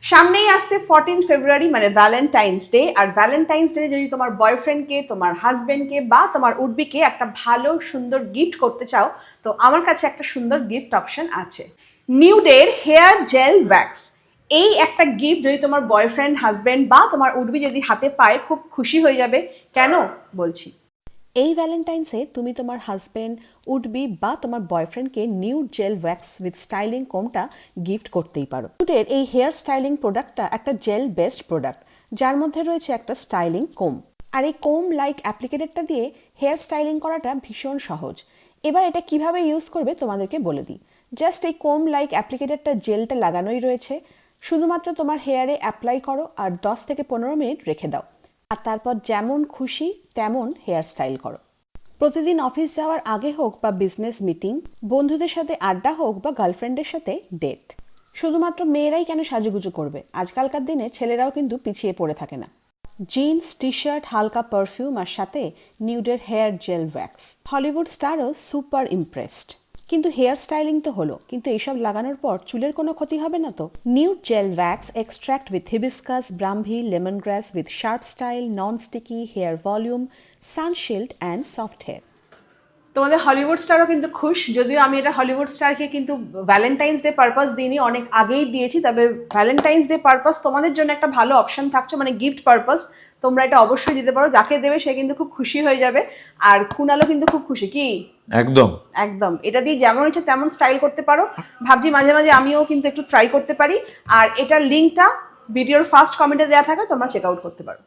সামনেই আসছে 14 ফেব্রুয়ারি মানে ভ্যালেন্টাইন্স ডে। আর ভ্যালেন্টাইন্স ডে যদি তোমার বয়ফ্রেন্ডকে, তোমার হাজবেন্ডকে বা তোমার উডবিকে একটা ভালো সুন্দর গিফট করতে চাও, তো আমার কাছে একটা সুন্দর গিফট অপশন আছে। নিউডের হেয়ার জেল ওয়্যাক্স। এই একটা গিফট যদি তোমার বয়ফ্রেন্ড, হাজবেন্ড বা তোমার উডবি যদি হাতে পায়, খুব খুশি হয়ে যাবে। কেন বলছি, এই ভ্যালেন্টাইন্সে তুমি তোমার হাজব্যান্ড, উডবি বা তোমার বয়ফ্রেন্ডকে nude gel wax with styling কোমটা গিফট করতেই পারো। নিউডের এই হেয়ার স্টাইলিং প্রোডাক্টটা একটা জেল বেসড প্রোডাক্ট, যার মধ্যে রয়েছে একটা স্টাইলিং কোম। আর এই কোম লাইক অ্যাপ্লিকেটরটা দিয়ে হেয়ার স্টাইলিং করাটা ভীষণ সহজ। এবার এটা কিভাবে ইউজ করবে তোমাদেরকে বলে দিই। জাস্ট এই কোম লাইক অ্যাপ্লিকেটরটা জেলটা লাগানোই রয়েছে, শুধুমাত্র তোমার হেয়ারে অ্যাপ্লাই করো আর 10 থেকে 15 মিনিট রেখে দাও। আর তারপর যেমন খুশি তেমন হেয়ার স্টাইল করো। প্রতিদিন অফিস যাওয়ার আগে হোক বা বিজনেস মিটিং, বন্ধুদের সাথে আড্ডা হোক বা গার্লফ্রেন্ডের সাথে ডেট, শুধুমাত্র মেয়েরাই কেন সাজুগুজু করবে, আজকালকার দিনে ছেলেরাও কিন্তু পিছিয়ে পড়ে থাকে না। জিন্স, টি শার্ট, হালকা পারফিউম আর সাথে নিউডের হেয়ার জেল ওয়্যাক্স। হলিউড স্টারও সুপার ইমপ্রেসড। কিন্তু হেয়ার স্টাইলিং তো হলো, কিন্তু এইসব লাগানোর পর চুলের কোনো ক্ষতি হবে না তো? Nude gel wax extract with hibiscus, Brahmi, lemon grass with sharp style, non sticky, hair volume, sunshield and soft hair. তোমাদের হলিউড স্টারও কিন্তু খুশ। যদিও আমি এটা হলিউড স্টারকে কিন্তু ভ্যালেন্টাইন্স ডে পারপাস দিইনি, অনেক আগেই দিয়েছি। তবে ভ্যালেন্টাইন্স ডে পারপাস তোমাদের জন্য একটা ভালো অপশন থাকছে, মানে গিফট পারপাস। তোমরা এটা অবশ্যই দিতে পারো, যাকে দেবে সে কিন্তু খুব খুশি হয়ে যাবে। আর কুনালও কিন্তু খুব খুশি। কি একদম একদম, এটা দিয়ে যেমন ইচ্ছে তেমন স্টাইল করতে পারো। ভাবছি মাঝে মাঝে আমিও কিন্তু একটু ট্রাই করতে পারি। আর এটার লিঙ্কটা ভিডিওর ফার্স্ট কমেন্টে দেওয়া থাকে, তোমরা চেক আউট করতে পারো।